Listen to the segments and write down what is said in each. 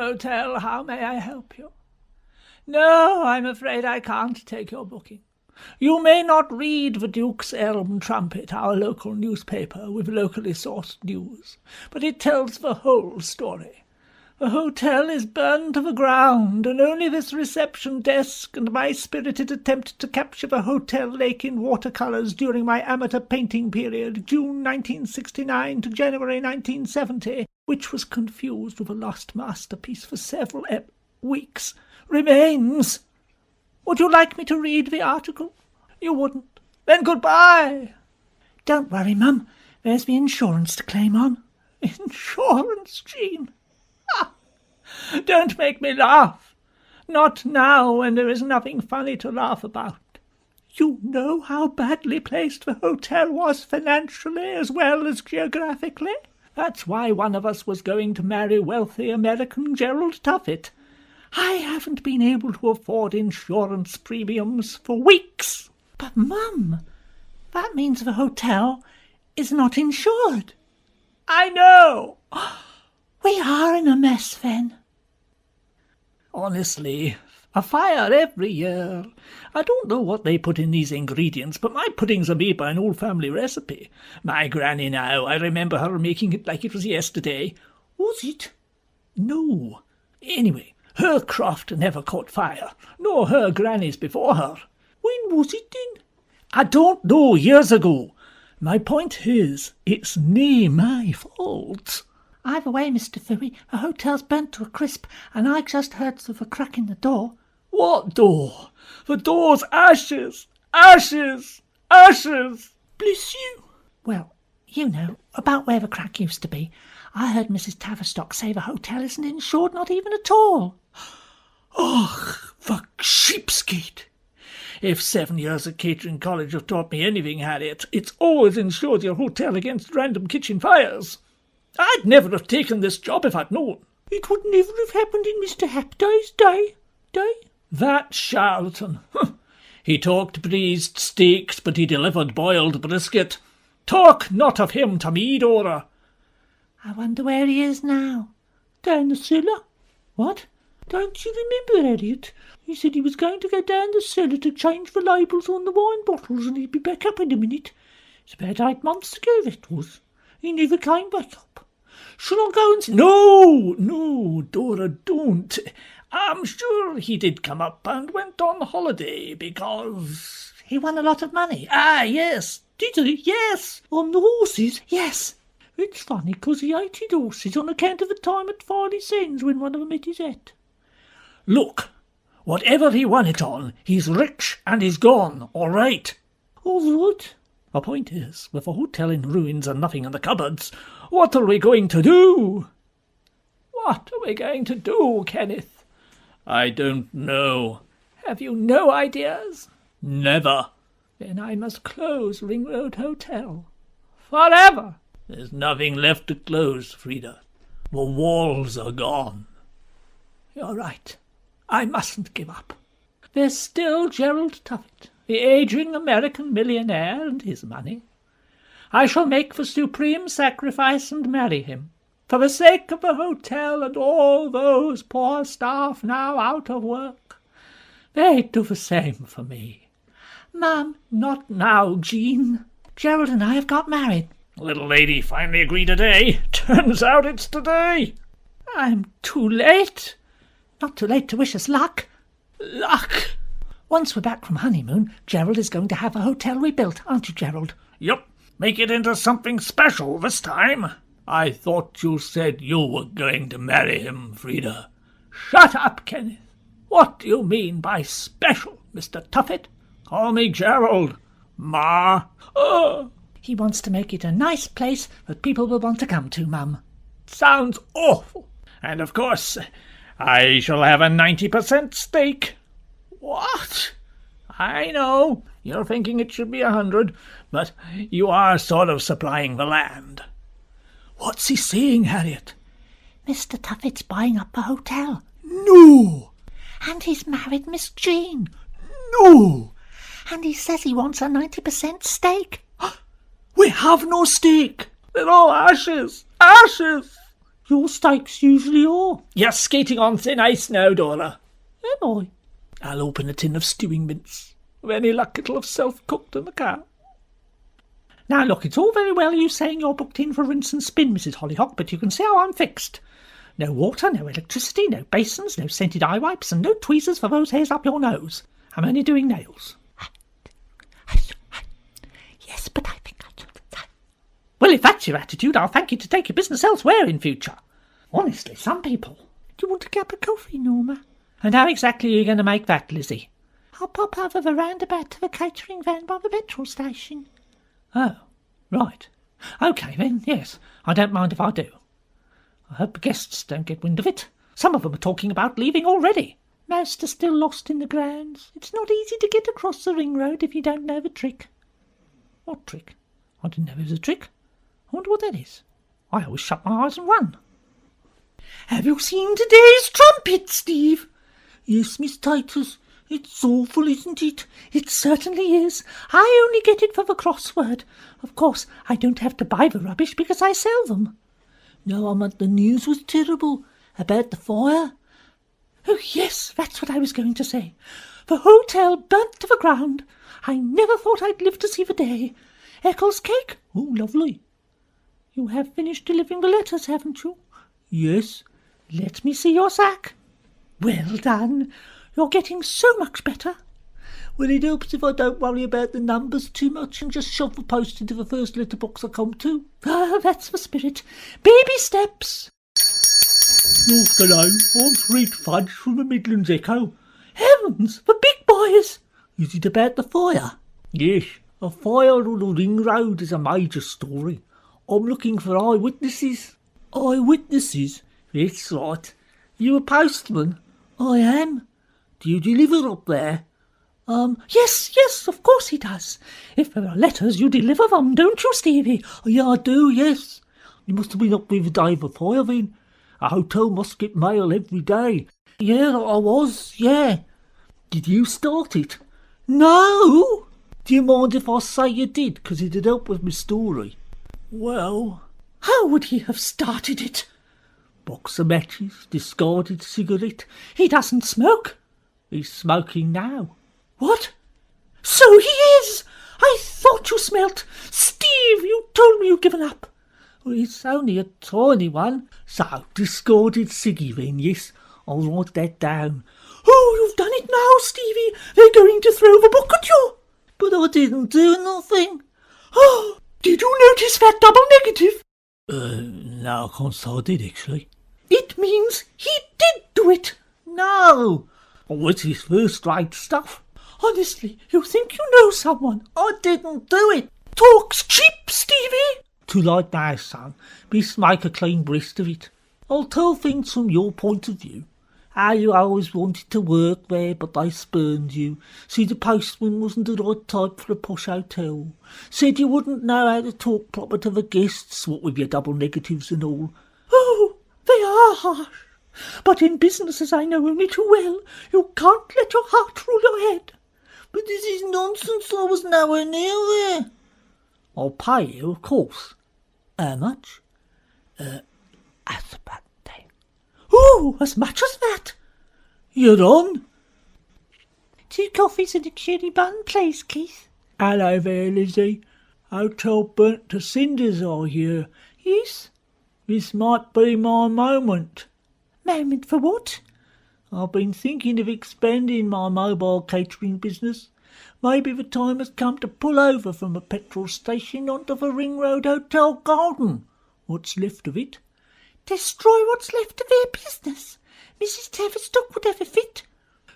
Hotel. How may I help you? No, I'm afraid I can't take your booking. You may not read the Duke's Elm Trumpet, our local newspaper with locally sourced news, but it tells the whole story. The hotel is burned to the ground, and only this reception desk and my spirited attempt to capture the hotel lake in watercolours during my amateur painting period, June 1969 to January 1970, which was confused with a lost masterpiece for several weeks, remains. Would you like me to read the article? You wouldn't. Then goodbye. Don't worry, Mum. There's the insurance to claim on. Insurance, Jean? Don't make me laugh. Not now, when there is nothing funny to laugh about. You know how badly placed the hotel was financially as well as geographically. That's why one of us was going to marry wealthy American Gerald Tuffet. I haven't been able to afford insurance premiums for weeks. But, Mum, that means the hotel is not insured. I know. We are in a mess, then. Honestly, a fire every year. I don't know what they put in these ingredients, but my puddings are made by an old family recipe. My granny now, I remember her making it like it was yesterday. Was it? No. Anyway, her croft never caught fire, nor her granny's before her. When was it then? I don't know, years ago. My point is, it's nae my fault. Either way, Mr. Fooey, the hotel's burnt to a crisp, and I just heard of a crack in the door. What door? The door's ashes! Ashes! Ashes! Bless you! Well, you know, about where the crack used to be. I heard Mrs. Tavistock say the hotel isn't insured, not even at all. Och, the cheapskate! If 7 years at Catering College have taught me anything, Harriet, it's always insured your hotel against random kitchen fires. I'd never have taken this job if I'd known. It would never have happened in Mr. Hapday's day. That charlatan. He talked breezed steaks, but he delivered boiled brisket. Talk not of him to me, Dora. I wonder where he is now. Down the cellar. What? Don't you remember, Harriet? He said he was going to go down the cellar to change the labels on the wine bottles, and he'd be back up in a minute. It's about 8 months ago, that was. He never came back up. Shall I go and see? No, Dora, don't. I'm sure he did come up and went on holiday because... He won a lot of money. Ah, yes. Did he? Yes. On the horses? Yes. It's funny, 'cause he hated horses on account of the time at Farley Sands when one of them hit his head. Look, whatever he won it on, he's rich and he's gone, all right? All right. The point is, with the hotel in ruins and nothing in the cupboards, what are we going to do? What are we going to do, Kenneth? I don't know. Have you no ideas? Never. Then I must close Ring Road Hotel. Forever. There's nothing left to close, Frida. The walls are gone. You're right. I mustn't give up. There's still Gerald Tuffet, the ageing American millionaire, and his money. I shall make the supreme sacrifice and marry him, for the sake of the hotel and all those poor staff now out of work. They'd do the same for me. Mum. Not now, Jean. Gerald and I have got married. Little lady finally agreed today. Turns out it's today. I'm too late. Not too late to wish us luck. Luck? Once we're back from honeymoon, Gerald is going to have a hotel rebuilt, aren't you, Gerald? Yup. Make it into something special this time. I thought you said you were going to marry him, Frida. Shut up, Kenneth. What do you mean by special, Mr. Tuffet? Call me Gerald. Ma. He wants to make it a nice place that people will want to come to, Mum. Sounds awful. And of course, I shall have a 90% stake. What? I know, you're thinking it should be 100, but you are sort of supplying the land. What's he saying, Harriet? Mr. Tuffet's buying up the hotel. No! And he's married Miss Jean. No! And he says he wants a 90% stake. We have no stake. They're all ashes. Ashes! Your steaks usually are. You're skating on thin ice now, Dora. Am I? I'll open a tin of stewing mince. With any luck, it'll have self-cooked in the car. Now look, it's all very well you saying you're booked in for rinse and spin, Mrs. Hollyhock, but you can see how I'm fixed. No water, no electricity, no basins, no scented eye wipes, and no tweezers for those hairs up your nose. I'm only doing nails. Yes, but I think I should. Well, if that's your attitude, I'll thank you to take your business elsewhere in future. Honestly, some people. Do you want a cup of coffee, Norma? And how exactly are you going to make that, Lizzie? I'll pop over the roundabout to the catering van by the petrol station. Oh, right. OK, then, yes. I don't mind if I do. I hope the guests don't get wind of it. Some of them are talking about leaving already. Most are still lost in the grounds. It's not easy to get across the ring road if you don't know the trick. What trick? I didn't know there was a trick. I wonder what that is. I always shut my eyes and run. Have you seen today's trumpet, Steve? Yes, Miss Titus. It's awful, isn't it? It certainly is. I only get it for the crossword. Of course, I don't have to buy the rubbish because I sell them. No, I meant the news was terrible. About the fire. Oh, yes, that's what I was going to say. The hotel burnt to the ground. I never thought I'd live to see the day. Eccles cake? Oh, lovely. You have finished delivering the letters, haven't you? Yes. Let me see your sack. Well done. You're getting so much better. Well, it helps if I don't worry about the numbers too much and just shove the post into the first letterbox I come to. Ah, that's the spirit. Baby steps. Hello, I'm Fred Fudge from the Midlands Echo. Heavens, the big boys. Is it about the fire? Yes, a fire on the ring road is a major story. I'm looking for eyewitnesses. Eyewitnesses? That's right. You a postman? I am. Do you deliver up there? Yes, of course he does. If there are letters, you deliver them, don't you, Stevie? Yeah, I do, yes. You must have been up there the day of the fire, then. A hotel must get mail every day. Yeah, I was, yeah. Did you start it? No. Do you mind if I say you did, 'cause it'd help with my story? Well... How would he have started it? Box of matches, discarded cigarette. He doesn't smoke. He's smoking now. What? So he is! I thought you smelt. Steve, you told me you'd given up. Well, it's only a tiny one. So, discarded ciggy then, yes. I'll write that down. Oh, you've done it now, Stevie. They're going to throw the book at you. But I didn't do nothing. Oh, did you notice that double negative? No, I can't say I did, actually. It means he did do it. No. Oh, it's his first-rate stuff. Honestly, you think you know someone? I didn't do it. Talk's cheap, Stevie. Too late now, son. Best make a clean breast of it. I'll tell things from your point of view. How you always wanted to work there, but they spurned you. Said the postman wasn't the right type for a posh hotel. Said you wouldn't know how to talk proper to the guests, what with your double negatives and all. Oh, they are harsh. But in business, as I know only too well, you can't let your heart rule your head. But this is nonsense. I was nowhere near there. I'll pay you, of course. How much? As about that. Oh, as much as that. You're on. 2 coffees and a cherry bun, please, Keith. Hello there, Lizzie. Hotel burnt to cinders, I hear. Yes? This might be my moment. Moment for what? I've been thinking of expanding my mobile catering business. Maybe the time has come to pull over from a petrol station onto the Ring Road Hotel garden. What's left of it. Destroy what's left of their business. Mrs. Tavistock would have a fit.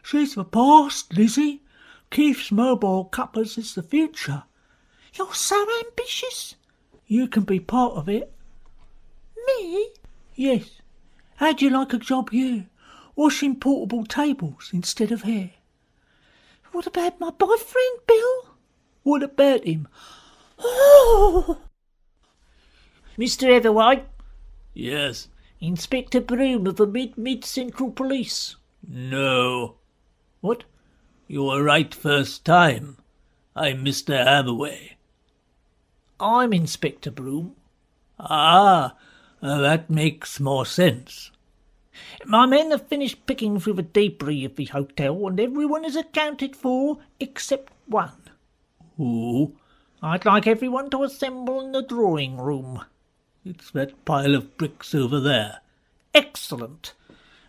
She's the past, Lizzie. Keith's mobile cuppers is the future. You're so ambitious. You can be part of it. Me? Yes. How'd you like a job here? Washing portable tables instead of hair. What about my boyfriend, Bill? What about him? Oh! Mr. Everwhite? Yes. Inspector Broom of the Mid Central Police. No. What? You were right first time. I'm Mr. Hathaway. I'm Inspector Broom. Ah, That makes more sense. My men have finished picking through the debris of the hotel, and everyone is accounted for except one. Who? I'd like everyone to assemble in the drawing room. It's that pile of bricks over there. Excellent.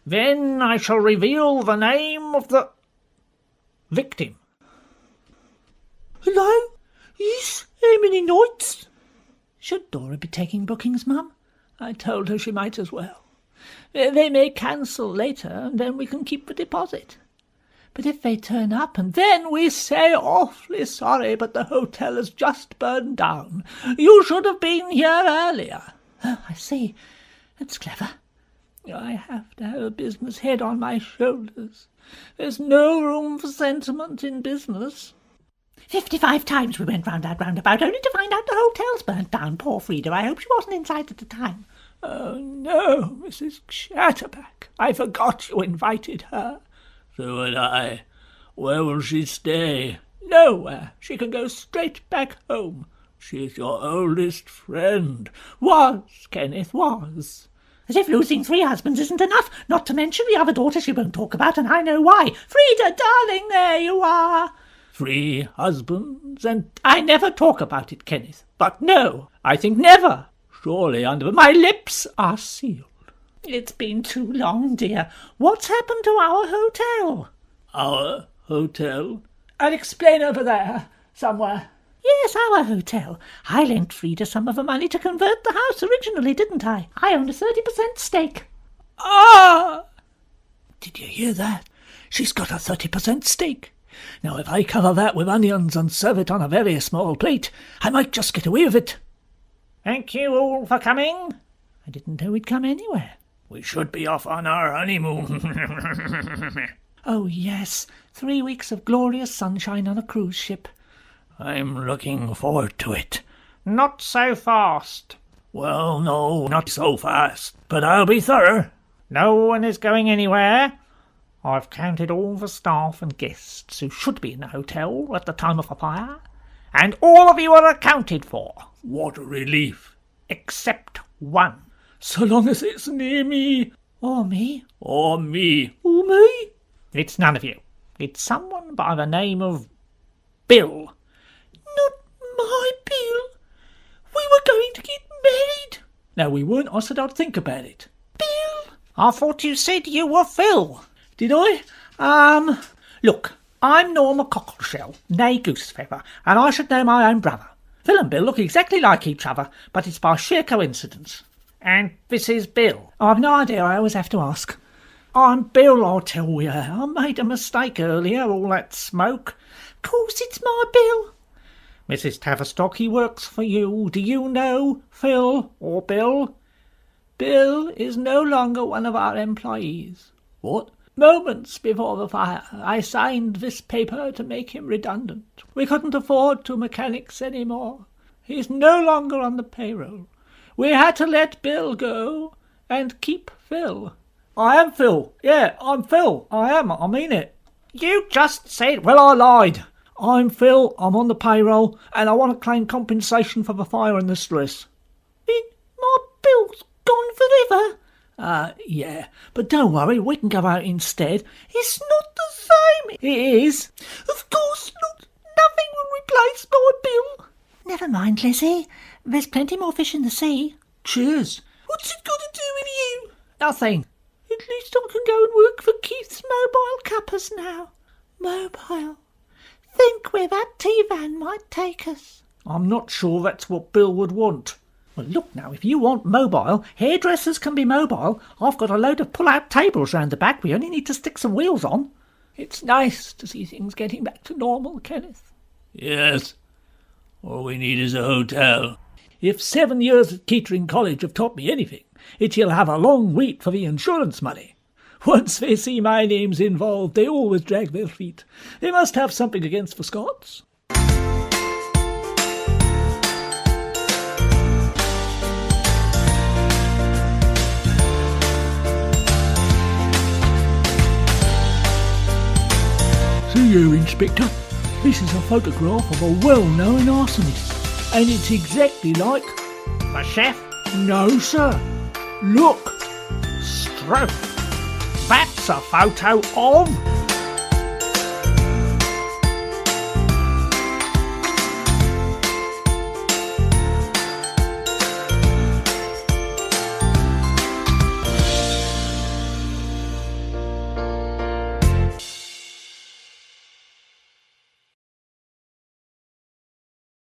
Then I shall reveal the name of the victim. Hello? Yes? How many nights? Should Dora be taking bookings, Mum? I told her she might as well. They may cancel later, and then we can keep the deposit. But if they turn up and then we say, awfully sorry, but the hotel has just burned down. You should have been here earlier. Oh, I see. That's clever. I have to have a business head on my shoulders. There's no room for sentiment in business. 55 times we went round that roundabout, only to find out the hotel's burnt down. Poor Frida, I hope she wasn't inside at the time. Oh, no, Mrs. Chatterback. I forgot you invited her. So had I. Where will she stay? Nowhere. She can go straight back home. She's your oldest friend. Was, Kenneth, was. As if losing 3 husbands isn't enough, not to mention the other daughter she won't talk about, and I know why. Frida, darling, there you are. 3 husbands, and I never talk about it, Kenneth. But no, I think never. Surely under my lips are sealed. It's been too long, dear. What's happened to our hotel? Our hotel? I'll explain over there, somewhere. Yes, our hotel. I lent Frida some of the money to convert the house originally, didn't I? I owned a 30% stake. Ah! Did you hear that? She's got a 30% stake. Now, if I cover that with onions and serve it on a very small plate, I might just get away with it. Thank you all for coming. I didn't know we'd come anywhere. We should be off on our honeymoon. Oh, yes. 3 weeks of glorious sunshine on a cruise ship. I'm looking forward to it. Not so fast. Well, no, not so fast, but I'll be thorough. No one is going anywhere. I've counted all the staff and guests who should be in the hotel at the time of the fire, and all of you are accounted for. What a relief. Except one. So long as it's near me. Or me. Or me. Or me? It's none of you. It's someone by the name of Bill. Not my Bill. We were going to get married. No, we weren't. I said I'd think about it. Bill? I thought you said you were Phil. Did I? Look, I'm Norma Cockleshell, née Goosefeather, and I should know my own brother. Phil and Bill look exactly like each other, but it's by sheer coincidence. And this is Bill. I've no idea. I always have to ask. I'm Bill, I tell you. I made a mistake earlier, all that smoke. Of course it's my Bill. Mrs. Tavistock, he works for you. Do you know Phil or Bill? Bill is no longer one of our employees. What? Moments before the fire, I signed this paper to make him redundant. We couldn't afford 2 mechanics any more. He's no longer on the payroll. We had to let Bill go and keep Phil. I am Phil. Yeah, I'm Phil. I am. I mean it. You just said... Well, I lied. I'm Phil. I'm on the payroll, and I want to claim compensation for the fire and the stress. Then my Bill's gone forever. Yeah, but don't worry, we can go out instead. It's not the same. It is. Of course not. Nothing will replace my Bill. Never mind, Lizzie. There's plenty more fish in the sea. Cheers. What's it got to do with you? Nothing. At least I can go and work for Keith's mobile cuppers now. Mobile. Think where that T-van might take us. I'm not sure that's what Bill would want. Well, look now, if you want mobile, hairdressers can be mobile. I've got a load of pull-out tables round the back. We only need to stick some wheels on. It's nice to see things getting back to normal, Kenneth. Yes. All we need is a hotel. If 7 years at Kettering College have taught me anything, it's you'll have a long wait for the insurance money. Once they see my name's involved, they always drag their feet. They must have something against the Scots. See you, Inspector. This is a photograph of a well-known arsonist, and it's exactly like... The chef? No, sir. Look, Stroke. That's a photo of